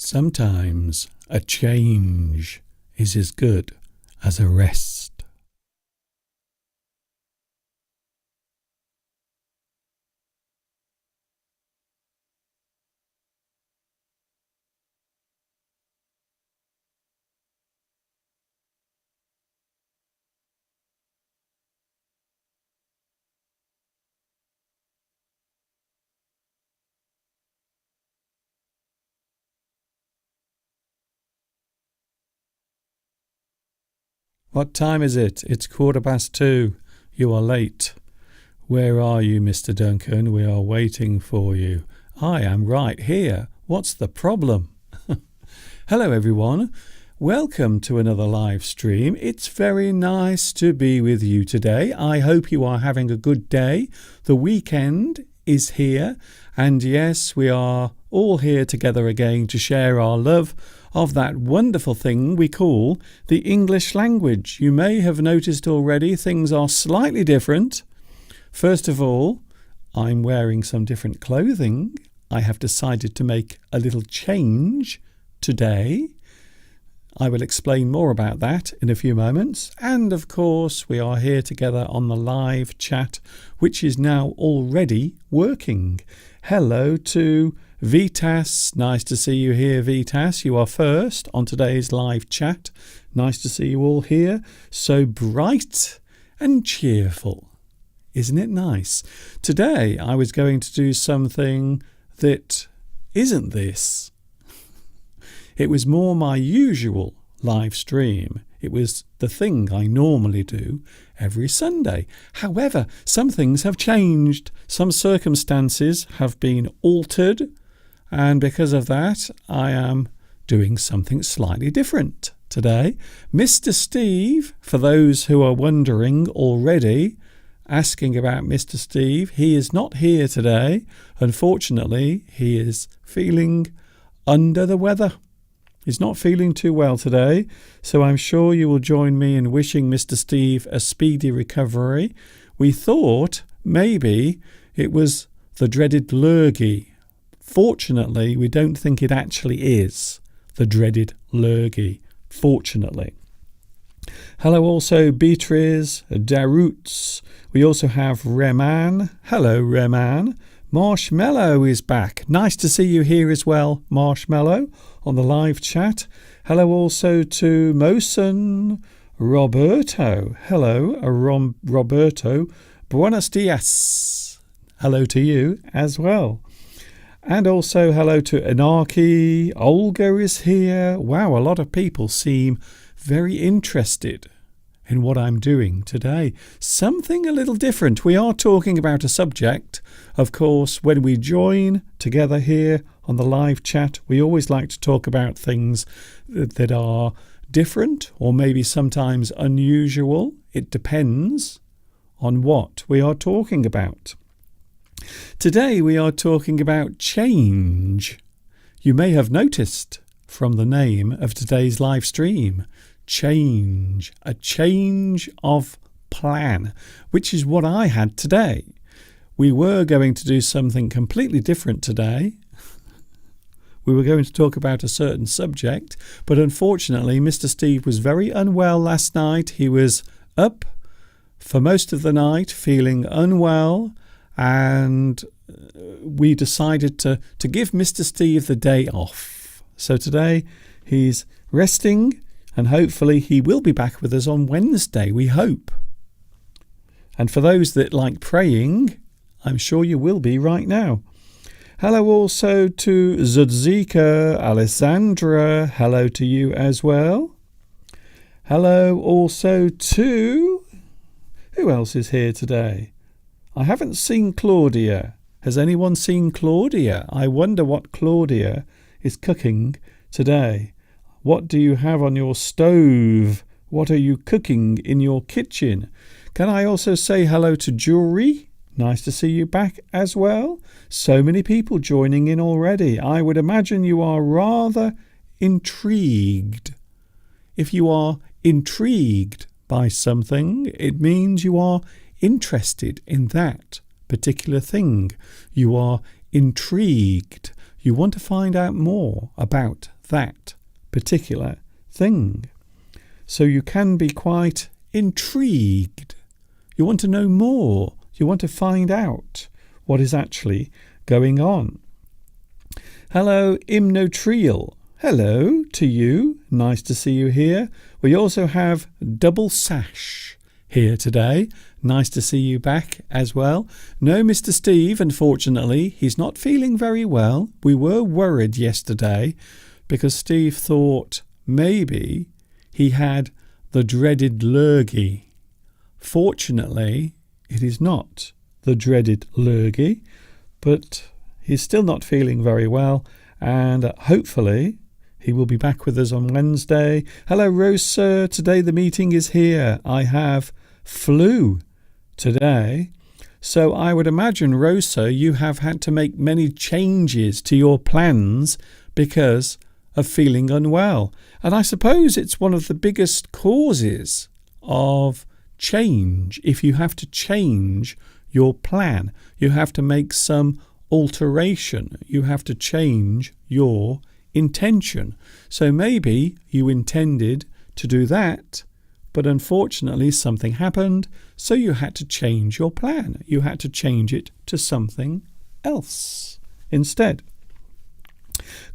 Sometimes a change is as good as a rest. What time is it? It's 2:15. You are late. Where are you, Mr. Duncan? We are waiting for you. I am right here. What's the problem? Hello, everyone. Welcome to another live stream. It's very nice to be with you today. I hope you are having a good day. The weekend is here. And yes, we are all here together again to share our love of that wonderful thing we call the English language. You may have noticed already things are slightly different. First of all, I'm wearing some different clothing. I have decided to make a little change today. I will explain more about that in a few moments. And of course, we are here together on the live chat, which is now already working. Hello to Vitas. Nice to see you here, Vitas. You are first on today's live chat. Nice to see you all here. So bright and cheerful. Isn't it nice? Today I was going to do something that isn't this. It was more my usual live stream. It was the thing I normally do every Sunday. However, some things have changed. Some circumstances have been altered. And because of that, I am doing something slightly different today. Mr. Steve, for those who are wondering already, asking about Mr. Steve, he is not here today. Unfortunately, he is feeling under the weather. He's not feeling too well today, so I'm sure you will join me in wishing Mr. Steve a speedy recovery. We thought maybe it was the dreaded lurgy. Fortunately, we don't think it actually is the dreaded lurgy, fortunately. Hello also Beatrice, Daruts. We also have Reman. Hello, Reman. Marshmallow is back. Nice to see you here as well, Marshmallow, on the live chat. Hello also to Mosen Roberto. Hello, Roberto. Buenos dias. Hello to you as well. And also hello to Anarchy. Olga is here. Wow, a lot of people seem very interested in what I'm doing today. Something a little different. We are talking about a subject. Of course, when we join together here on the live chat, we always like to talk about things that are different or maybe sometimes unusual. It depends on what we are talking about. Today we are talking about change. You may have noticed from the name of today's live stream, change, a change of plan, which is what I had today. We were going to do something completely different today. We were going to talk about a certain subject, but unfortunately Mr. Steve was very unwell last night. He was up for most of the night feeling unwell, and we decided to give Mr. Steve the day off. So today he's resting, and hopefully he will be back with us on Wednesday, we hope. And for those that like praying, I'm sure you will be right now. Hello also to Zudzika, Alessandra. Hello to you as well. Hello also to... who else is here today? I haven't seen Claudia. Has anyone seen Claudia? I wonder what Claudia is cooking today. What do you have on your stove? What are you cooking in your kitchen? Can I also say hello to Jury? Nice to see you back as well. So many people joining in already. I would imagine you are rather intrigued. If you are intrigued by something, it means you are interested in that particular thing. You are intrigued. You want to find out more about that particular thing. So you can be quite intrigued. You want to know more. You want to find out what is actually going on. Hello, Imnotriel. Hello to you. Nice to see you here. We also have Double Sash here today. Nice to see you back as well. No, Mr. Steve, unfortunately, he's not feeling very well. We were worried yesterday because Steve thought maybe he had the dreaded lurgy. Fortunately, it is not the dreaded lurgy, but he's still not feeling very well, and hopefully he will be back with us on Wednesday. Hello, Rosa. Today the meeting is here. I have flu today. So I would imagine, Rosa, you have had to make many changes to your plans because of feeling unwell. And I suppose it's one of the biggest causes of change. If you have to change your plan, you have to make some alteration. You have to change your intention. So maybe you intended to do that, but unfortunately something happened, so you had to change your plan. You had to change it to something else instead.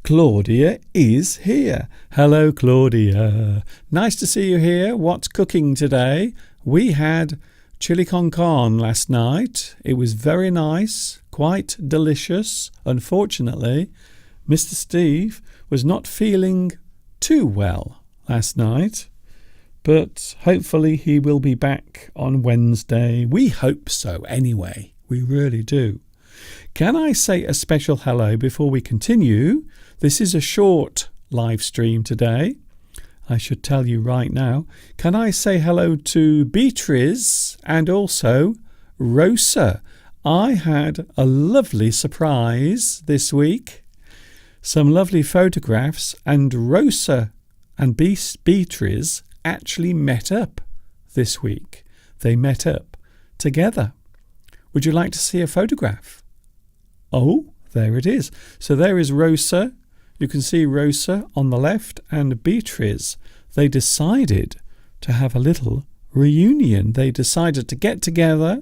Claudia is here. Hello, Claudia. Nice to see you here. What's cooking today? We had chili con carne last night. It was very nice, quite delicious. Unfortunately, Mr. Steve was not feeling too well last night, but hopefully he will be back on Wednesday. We hope so anyway. We really do. Can I say a special hello before we continue? This is a short live stream today. I should tell you right now. Can I say hello to Beatrice and also Rosa? I had a lovely surprise this week. Some lovely photographs, and Rosa and Beatrice actually met up this week. They met up together. Would you like to see a photograph? Oh, there it is. So there is Rosa. You can see Rosa on the left and Beatrice. They decided to have a little reunion. They decided to get together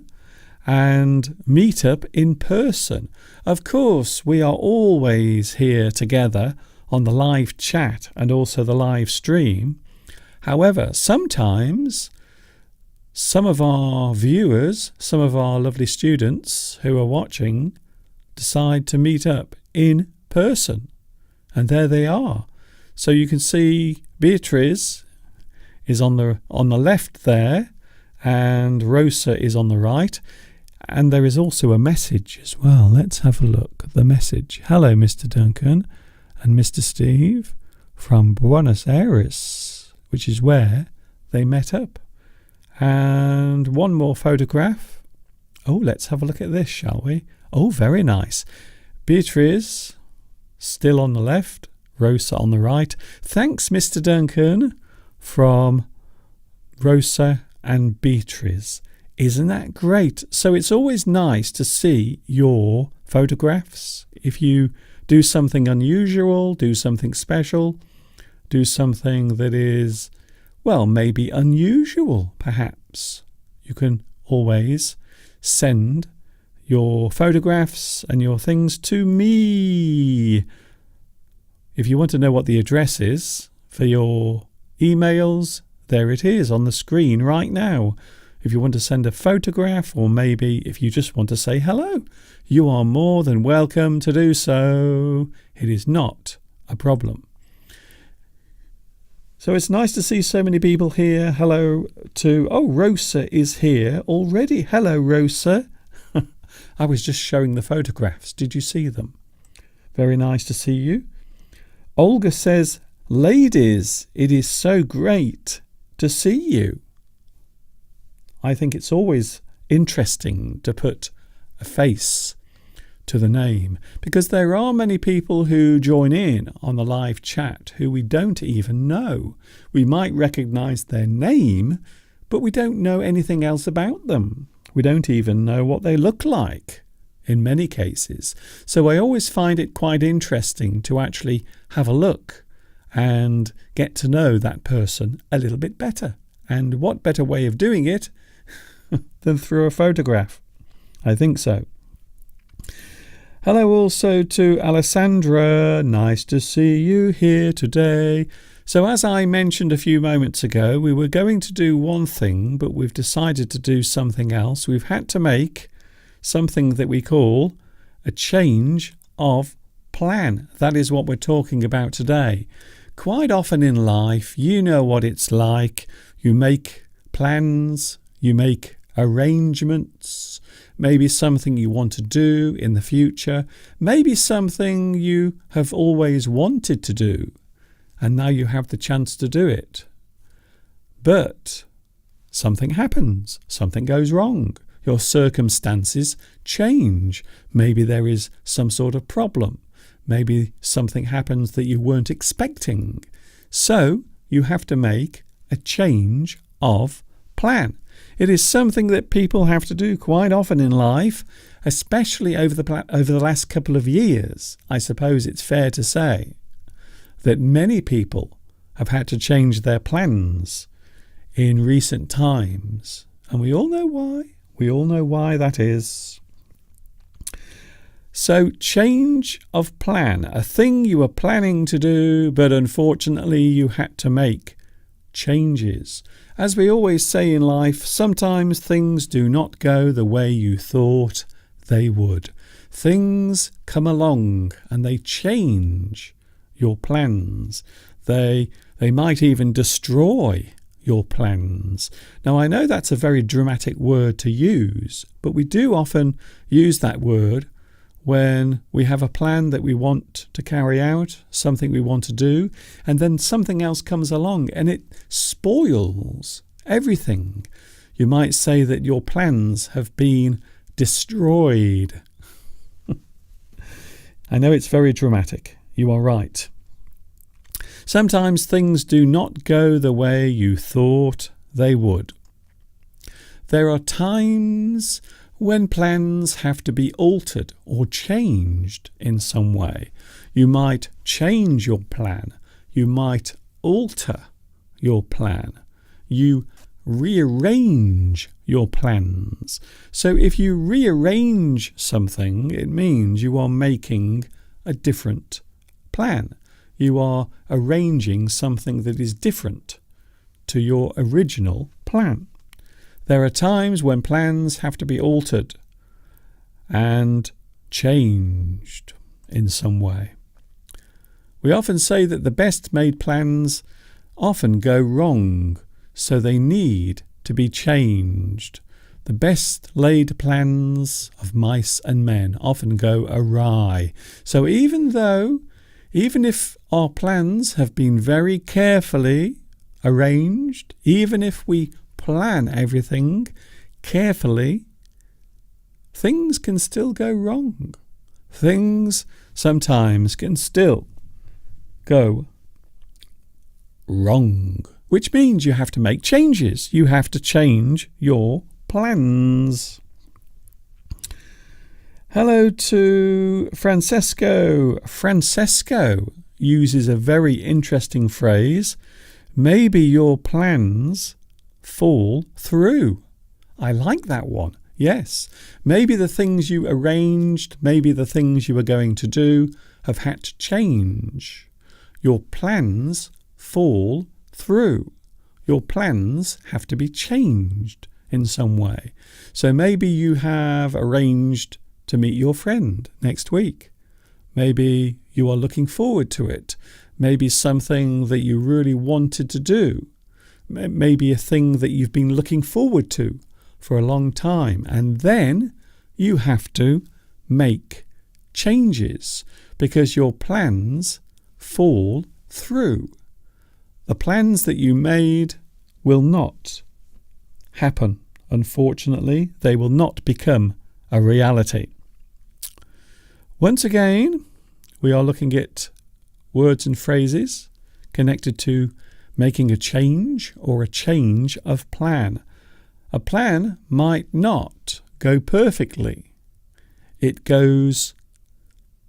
and meet up in person. Of course, we are always here together on the live chat and also the live stream. However, sometimes some of our viewers, some of our lovely students who are watching, decide to meet up in person. And there they are. So you can see Beatrice is on the left there, and Rosa is on the right. And there is also a message as well. Let's have a look at the message. Hello, Mr. Duncan and Mr. Steve from Buenos Aires, which is where they met up. And one more photograph. Oh, let's have a look at this, shall we? Oh, very nice. Beatrice still on the left, Rosa on the right. Thanks, Mr. Duncan, from Rosa and Beatrice. Isn't that great? So it's always nice to see your photographs. If you do something unusual, do something special, do something that is, well, maybe unusual, perhaps, you can always send your photographs and your things to me. If you want to know what the address is for your emails, there it is on the screen right now. If you want to send a photograph, or maybe if you just want to say hello, you are more than welcome to do so. It is not a problem. So it's nice to see so many people here. Hello to, oh, Rosa is here already. Hello, Rosa. I was just showing the photographs. Did you see them? Very nice to see you. Olga says, ladies, it is so great to see you. I think it's always interesting to put a face to the name, because there are many people who join in on the live chat who we don't even know. We might recognize their name, but we don't know anything else about them. We don't even know what they look like in many cases. So I always find it quite interesting to actually have a look and get to know that person a little bit better. And what better way of doing it than through a photograph? I think so. Hello also to Alessandra. Nice to see you here today. So as I mentioned a few moments ago, we were going to do one thing, but we've decided to do something else. We've had to make something that we call a change of plan. That is what we're talking about today. Quite often in life, you know what it's like. You make plans, you make arrangements, maybe something you want to do in the future, maybe something you have always wanted to do, and now you have the chance to do it. But something happens, something goes wrong. Your circumstances change. Maybe there is some sort of problem. Maybe something happens that you weren't expecting. So you have to make a change of plan. It is something that people have to do quite often in life, especially over the last couple of years. I suppose it's fair to say that many people have had to change their plans in recent times. And we all know why. We all know why that is. So, change of plan, a thing you were planning to do, but unfortunately you had to make changes. As we always say in life, sometimes things do not go the way you thought they would. Things come along and they change your plans. They might even destroy your plans. Now, I know that's a very dramatic word to use, but we do often use that word when we have a plan that we want to carry out, something we want to do, and then something else comes along and it spoils everything. You might say that your plans have been destroyed. I know it's very dramatic. You are right. Sometimes things do not go the way you thought they would. There are times when plans have to be altered or changed in some way. You might change your plan. You might alter your plan. You rearrange your plans. So if you rearrange something, it means you are making a different plan. You are arranging something that is different to your original plan. There are times when plans have to be altered and changed in some way. We often say that the best made plans often go wrong, so they need to be changed. The best laid plans of mice and men often go awry. So even if our plans have been very carefully arranged, even if we plan everything carefully, things can still go wrong. Things sometimes can still go wrong, which means you have to make changes. You have to change your plans. Hello to Francesco. Francesco uses a very interesting phrase. Maybe your plans fall through. I like that one. Yes. Maybe the things you arranged, maybe the things you were going to do have had to change. Your plans fall through. Your plans have to be changed in some way. So maybe you have arranged to meet your friend next week. Maybe you are looking forward to it. Maybe something that you really wanted to do. Maybe a thing that you've been looking forward to for a long time. And then you have to make changes because your plans fall through. The plans that you made will not happen. Unfortunately, they will not become a reality. Once again, we are looking at words and phrases connected to making a change or a change of plan. A plan might not go perfectly. It goes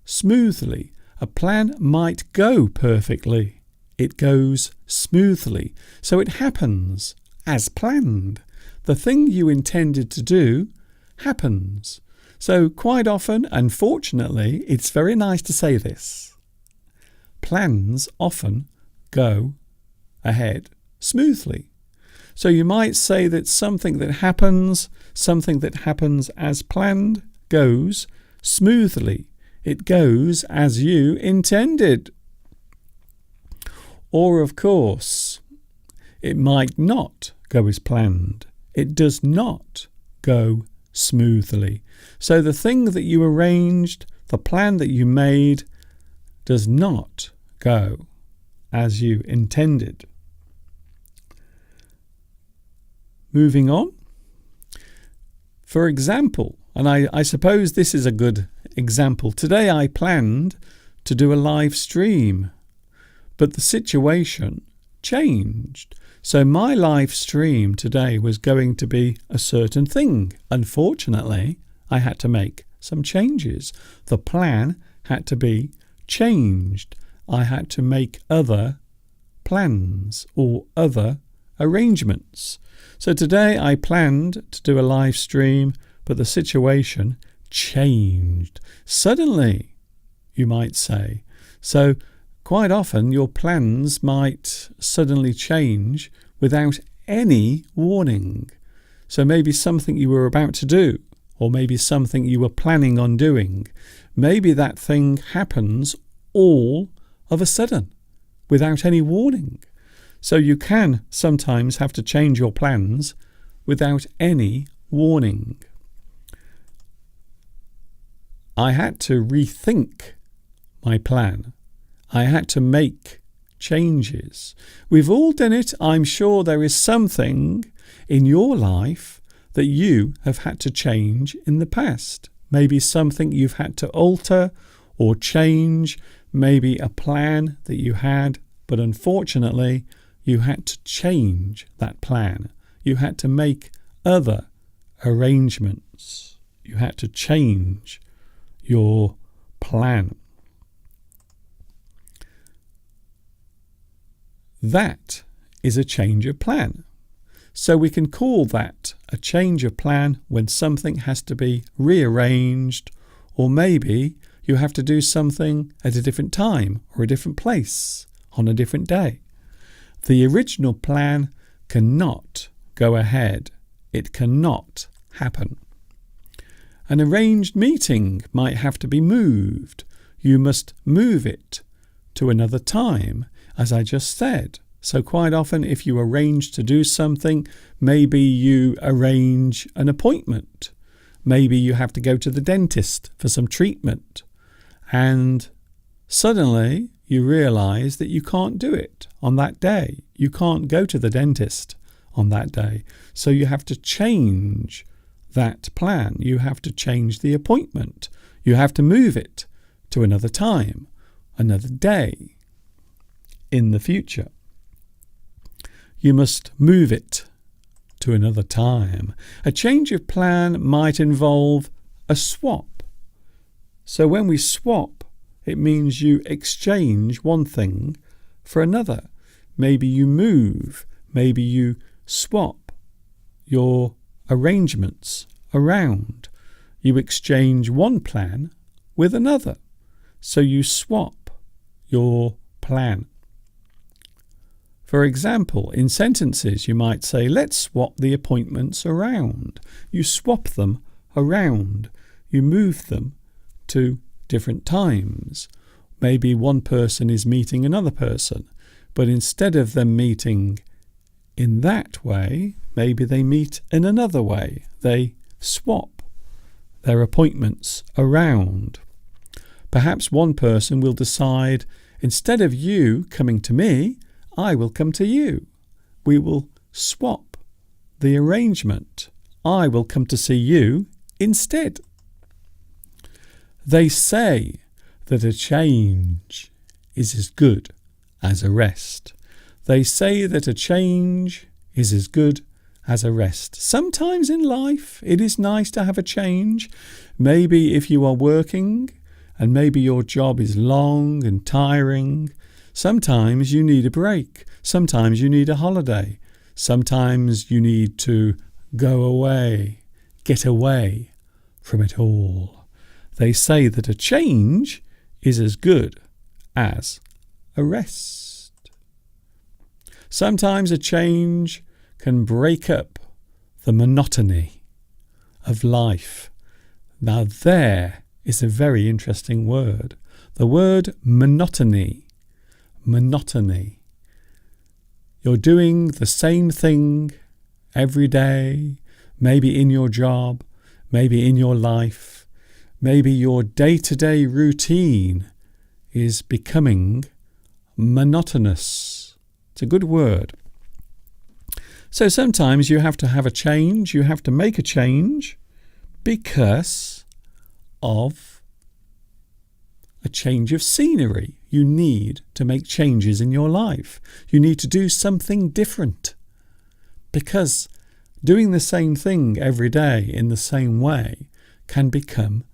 smoothly. A plan might go perfectly. it goes smoothly. So it happens as planned. The thing you intended to do happens. So quite often, unfortunately, it's very nice to say this. Plans often go ahead smoothly. So you might say that something that happens as planned goes smoothly. It goes as you intended. Or, of course, it might not go as planned. It does not go smoothly. So the thing that you arranged, the plan that you made, does not go as you intended. Moving on. For example, and I suppose this is a good example. Today I planned to do a live stream, but the situation changed. So my live stream today was going to be a certain thing. Unfortunately, I had to make some changes. The plan had to be changed. I had to make other plans or other arrangements. So today I planned to do a live stream, but the situation changed. Suddenly, you might say. So quite often your plans might suddenly change without any warning. So maybe something you were about to do, or maybe something you were planning on doing, maybe that thing happens all of a sudden without any warning. So you can sometimes have to change your plans without any warning. I had to rethink my plan. I had to make changes. We've all done it. I'm sure there is something in your life that you have had to change in the past. Maybe something you've had to alter or change. Maybe a plan that you had, but unfortunately, you had to change that plan. You had to make other arrangements. You had to change your plan. That is a change of plan. So we can call that a change of plan when something has to be rearranged, or maybe you have to do something at a different time or a different place on a different day. The original plan cannot go ahead. It cannot happen. An arranged meeting might have to be moved. You must move it to another time, as I just said. So quite often if you arrange to do something, maybe you arrange an appointment. Maybe you have to go to the dentist for some treatment. And suddenly you realize that you can't do it on that day. You can't go to the dentist on that day. So you have to change that plan. You have to change the appointment. You have to move it to another time, another day in the future. You must move it to another time. A change of plan might involve a swap. So when we swap, it means you exchange one thing for another. Maybe you move. Maybe you swap your arrangements around. You exchange one plan with another. So you swap your plan. For example, in sentences you might say, let's swap the appointments around. You swap them around. You move them to different times. Maybe one person is meeting another person, but instead of them meeting in that way, maybe they meet in another way. They swap their appointments around. Perhaps one person will decide, instead of you coming to me, I will come to you. We will swap the arrangement. I will come to see you instead. They say that a change is as good as a rest. They say that a change is as good as a rest. Sometimes in life it is nice to have a change. Maybe if you are working and maybe your job is long and tiring, Sometimes you need a break. Sometimes you need a holiday. Sometimes you need to go away, get away from it all. They say that a change is as good as a rest. Sometimes a change can break up the monotony of life. Now there is a very interesting word. The word monotony. Monotony. You're doing the same thing every day, maybe in your job, maybe in your life, maybe your day-to-day routine is becoming monotonous. It's a good word. So sometimes you have to have a change, you have to make a change because of a change of scenery. You need to make changes in your life. You need to do something different because doing the same thing every day in the same way can become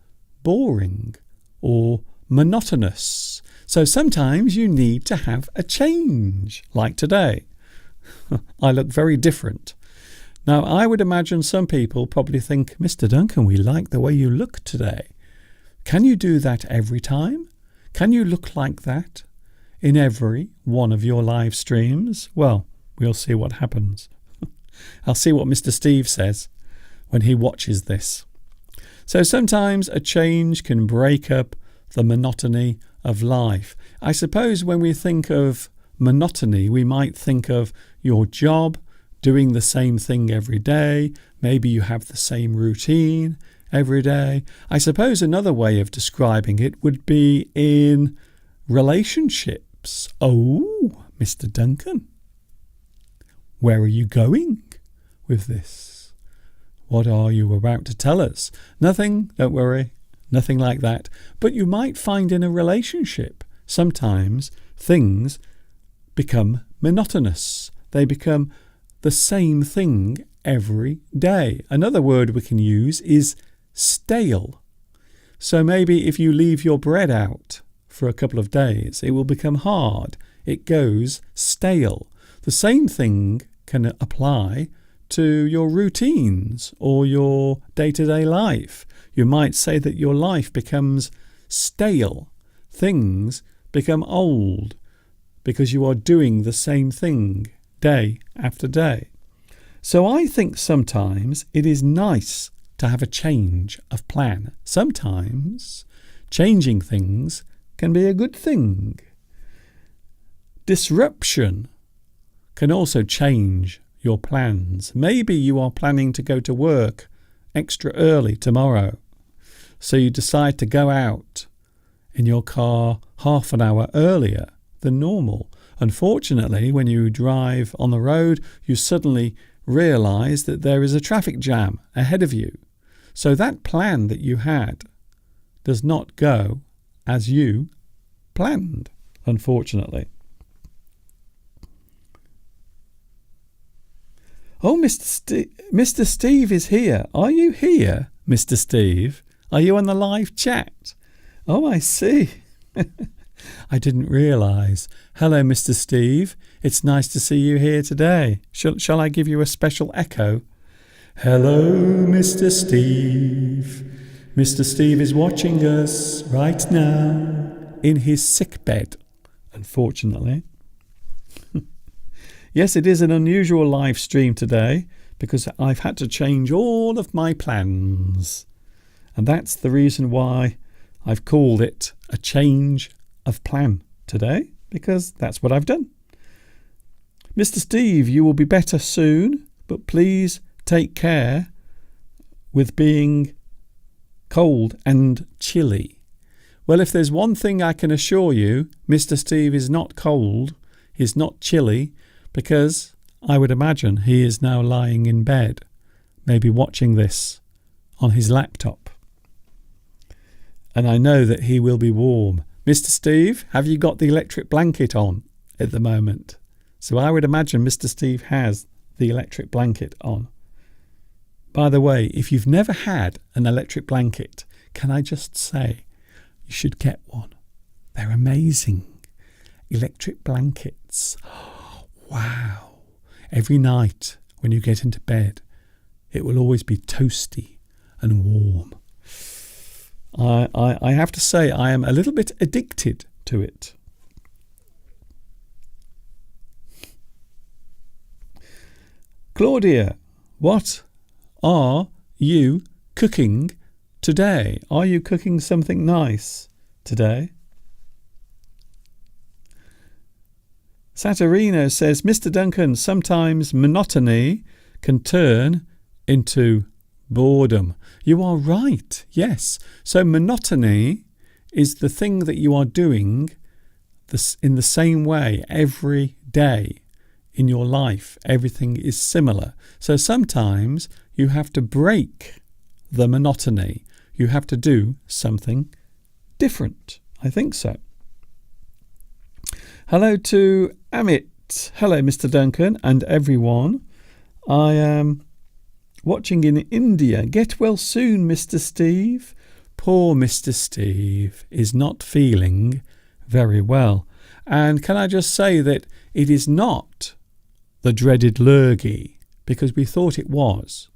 boring or monotonous. So sometimes you need to have a change, like today. I look very different. Now, I would imagine some people probably think, Mr. Duncan, we like the way you look today. Can you do that every time? Can you look like that in every one of your live streams? Well, we'll see what happens. I'll see what Mr. Steve says when he watches this. So sometimes a change can break up the monotony of life. I suppose when we think of monotony, we might think of your job, doing the same thing every day. Maybe you have the same routine every day. I suppose another way of describing it would be in relationships. Oh, Mr. Duncan, where are you going with this? What are you about to tell us? Nothing, don't worry, nothing like that. But you might find in a relationship, sometimes things become monotonous. They become the same thing every day. Another word we can use is stale. So maybe if you leave your bread out for a couple of days, it will become hard. It goes stale. The same thing can apply to your routines or your day-to-day life. You might say that your life becomes stale. Things become old because you are doing the same thing day after day. So I think sometimes it is nice to have a change of plan. Sometimes changing things can be a good thing. Disruption can also change your plans. Maybe you are planning to go to work extra early tomorrow, so you decide to go out in your car half an hour earlier than normal. Unfortunately, when you drive on the road, you suddenly realise that there is a traffic jam ahead of you. So that plan that you had does not go as you planned, unfortunately. Oh, Mr. Steve is here. Are you here, Mr. Steve? Are you on the live chat? Oh, I see. I didn't realise. Hello, Mr. Steve. It's nice to see you here today. Shall I give you a special echo? Hello, Mr. Steve. Mr. Steve is watching us right now in his sick bed, unfortunately. Yes, it is an unusual live stream today because I've had to change all of my plans. And that's the reason why I've called it a change of plan today, because that's what I've done. Mr. Steve, you will be better soon, but please take care with being cold and chilly. Well, if there's one thing I can assure you, Mr. Steve is not cold, he's not chilly, because I would imagine he is now lying in bed, maybe watching this on his laptop. And I know that he will be warm. Mr. Steve, have you got the electric blanket on at the moment? So I would imagine Mr. Steve has the electric blanket on. By the way, if you've never had an electric blanket, can I just say you should get one? They're amazing. electric blankets. Wow. Every night when you get into bed, it will always be toasty and warm. I have to say I am a little bit addicted to it. Claudia, what are you cooking today? Are you cooking something nice today? Saturino says, Mr. Duncan, sometimes monotony can turn into boredom. You are right, yes. So monotony is the thing that you are doing in the same way every day in your life. Everything is similar. So sometimes you have to break the monotony. You have to do something different. I think so. Hello to Amit. Hello, Mr. Duncan and everyone. I am watching in India. Get well soon, Mr. Steve. Poor Mr. Steve is not feeling very well. And can I just say that it is not the dreaded lurgy, because we thought it was,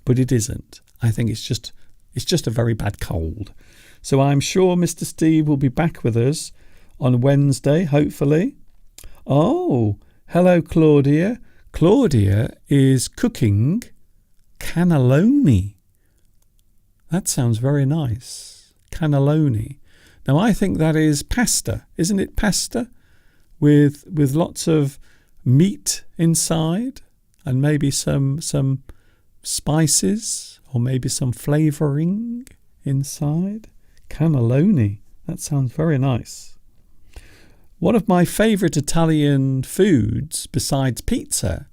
but it isn't. I think it's just a very bad cold. So I'm sure Mr. Steve will be back with us on Wednesday, hopefully. Oh, hello, Claudia. Claudia is cooking cannelloni. That sounds very nice. Cannelloni. Now, I think that is pasta. Isn't it pasta? With lots of meat inside and maybe some spices or maybe some flavouring inside. Cannelloni. That sounds very nice. One of my favourite Italian foods besides pizza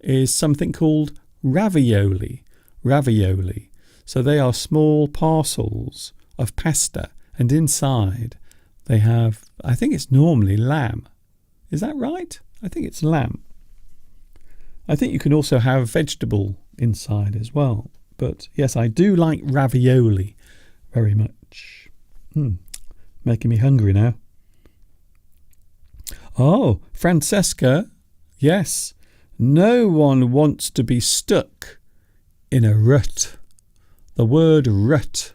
is something called ravioli. Ravioli. So they are small parcels of pasta, and inside they have, I think it's normally lamb. Is that right? I think it's lamb. I think you can also have vegetable inside as well. But yes, I do like ravioli very much. Making me hungry now. Oh, Francesca, yes, no one wants to be stuck in a rut. The word rut.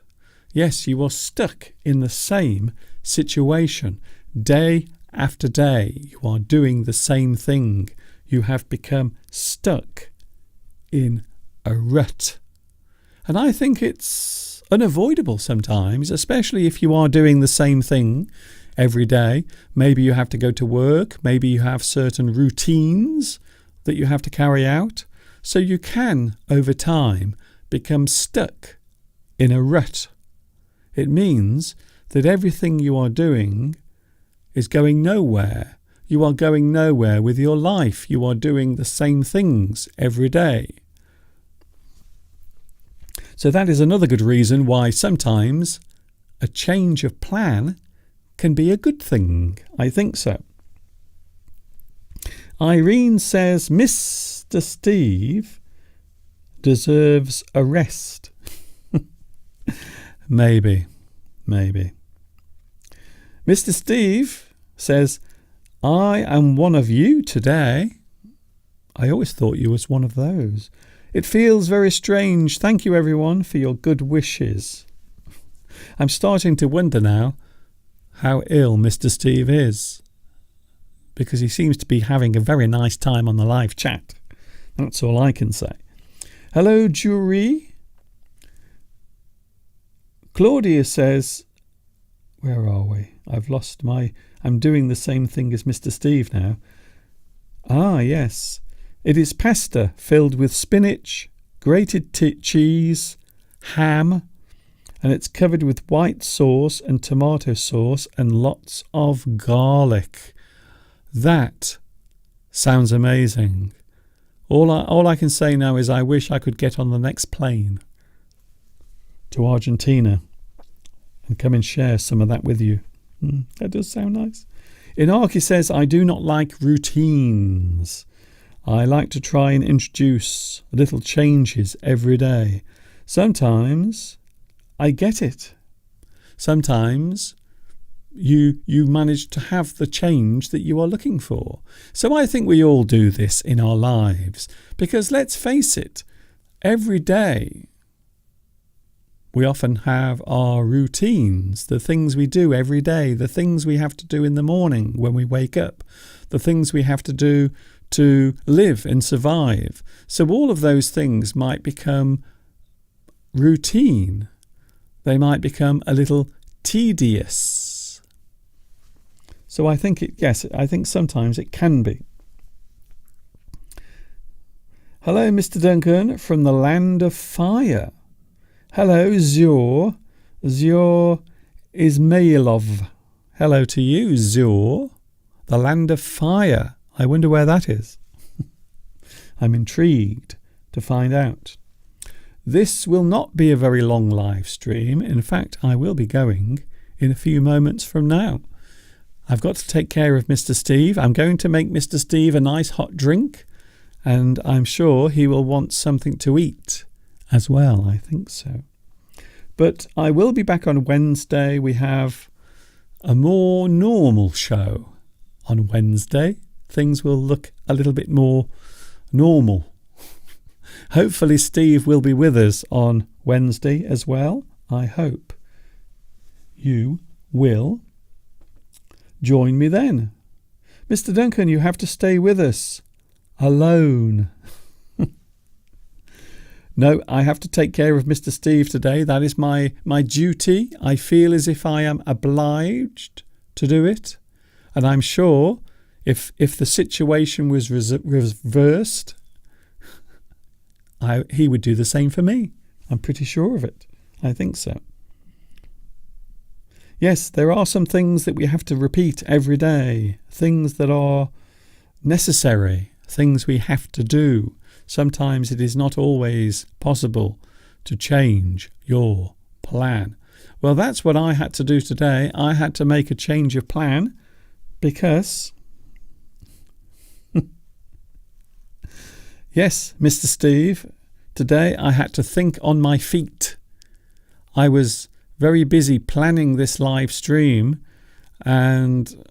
Yes, you are stuck in the same situation. Day after day, you are doing the same thing. You have become stuck in a rut. And I think it's unavoidable sometimes, especially if you are doing the same thing every day. Maybe you have to go to work. Maybe you have certain routines that you have to carry out. So you can, over time, become stuck in a rut. It means that everything you are doing is going nowhere. You are going nowhere with your life. You are doing the same things every day. So that is another good reason why sometimes a change of plan can be a good thing. I think so. Irene says Mr. Steve deserves a rest. Maybe. Mr. Steve says, I am one of you today. I always thought you was one of those. It feels very strange. Thank you, everyone, for your good wishes. I'm starting to wonder now how ill Mr. Steve is, because he seems to be having a very nice time on the live chat. That's all I can say. Hello, Jury. Claudia says, where are we? I'm doing the same thing as Mr. Steve now. Ah, yes. It is pasta filled with spinach, grated cheese, ham, and it's covered with white sauce and tomato sauce and lots of garlic. That sounds amazing. All I can say now is I wish I could get on the next plane to Argentina and come and share some of that with you. That does sound nice. Inaki says, I do not like routines. I like to try and introduce little changes every day. Sometimes I get it. Sometimes you manage to have the change that you are looking for. So I think we all do this in our lives, because let's face it, every day we often have our routines, the things we do every day, the things we have to do in the morning when we wake up, the things we have to do to live and survive. So all of those things might become routine. They might become a little tedious. So I think I think sometimes it can be. Hello, Mr. Duncan from the land of fire. Hello, Zur. Zur Ismailov. Hello to you, Zur. The land of fire. I wonder where that is. I'm intrigued to find out. This will not be a very long live stream. In fact, I will be going in a few moments from now. I've got to take care of Mr. Steve. I'm going to make Mr. Steve a nice hot drink, and I'm sure he will want something to eat as well. I think so. But I will be back on Wednesday. We have a more normal show on Wednesday. Things will look a little bit more normal. Hopefully Steve will be with us on Wednesday as well. I hope you will join me then. Mr. Duncan, you have to stay with us alone. No, I have to take care of Mr. Steve today. That is my duty. I feel as if I am obliged to do it. And I'm sure if the situation was reversed, he would do the same for me. I'm pretty sure of it. I think so. Yes, there are some things that we have to repeat every day. Things that are necessary. Things we have to do. Sometimes it is not always possible to change your plan. Well, that's what I had to do today. I had to make a change of plan because, yes, Mr. Steve, today I had to think on my feet. I was very busy planning this live stream, and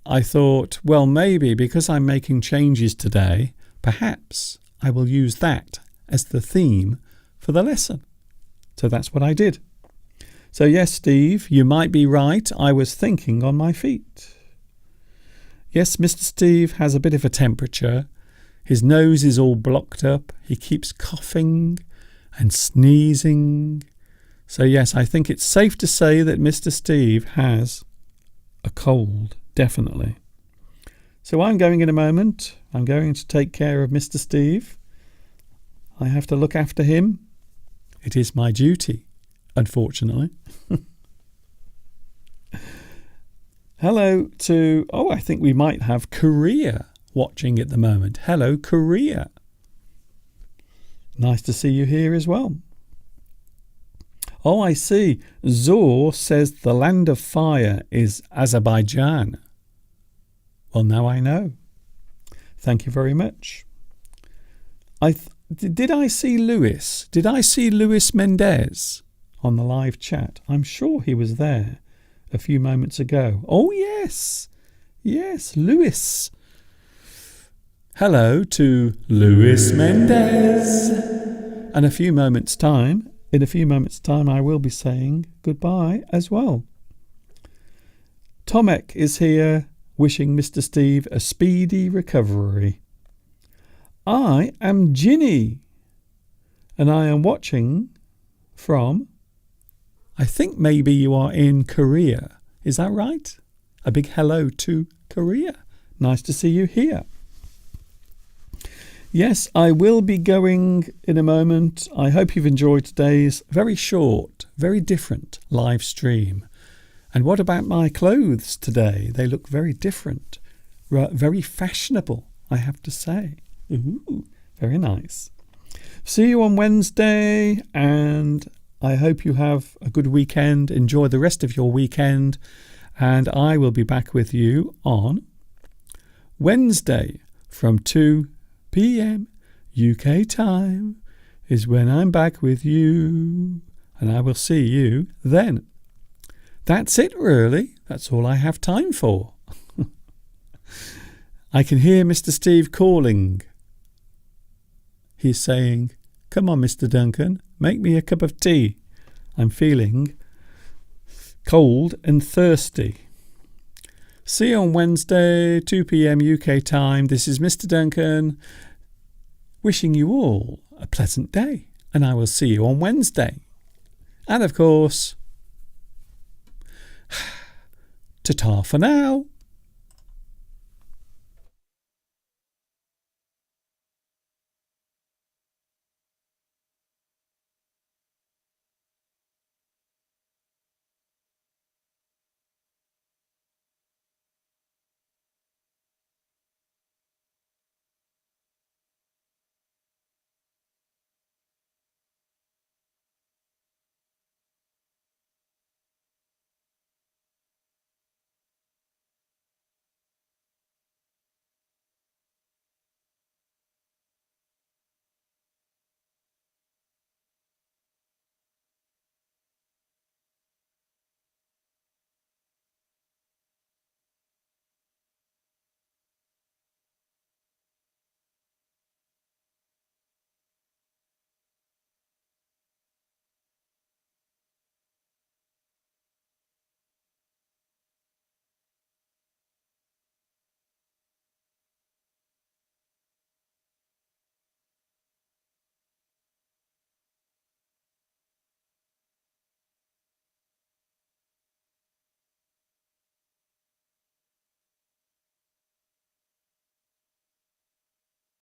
I thought, well, maybe because I'm making changes today, perhaps I will use that as the theme for the lesson. So that's what I did. So yes, Steve, you might be right. I was thinking on my feet. Yes, Mr. Steve has a bit of a temperature. His nose is all blocked up. He keeps coughing and sneezing. So yes, I think it's safe to say that Mr. Steve has a cold, definitely. So I'm going in a moment. I'm going to take care of Mr. Steve. I have to look after him. It is my duty, unfortunately. Hello to, I think we might have Korea watching at the moment. Hello, Korea. Nice to see you here as well. Oh, I see. Zor says the land of fire is Azerbaijan. Well, now I know. Thank you very much. Did I see Luis? Did I see Luis Mendez on the live chat? I'm sure he was there a few moments ago. Oh, yes. Yes, Luis. Hello to Luis Mendez. And in a few moments' time, I will be saying goodbye as well. Tomek is here, wishing Mr. Steve a speedy recovery. I am Ginny, and I am watching from, I think maybe you are in Korea. Is that right? A big hello to Korea. Nice to see you here. Yes, I will be going in a moment. I hope you've enjoyed today's very short, very different live stream. And what about my clothes today? They look very different, very fashionable, I have to say. Ooh, very nice. See you on Wednesday, and I hope you have a good weekend. Enjoy the rest of your weekend, and I will be back with you on Wednesday from 2 p.m. UK time is when I'm back with you, and I will see you then. That's it, really. That's all I have time for. I can hear Mr. Steve calling. He's saying, "Come on, Mr. Duncan, make me a cup of tea. I'm feeling cold and thirsty." See you on Wednesday, 2 p.m. UK time. This is Mr. Duncan, wishing you all a pleasant day, and I will see you on Wednesday. And of course, ta-ta for now.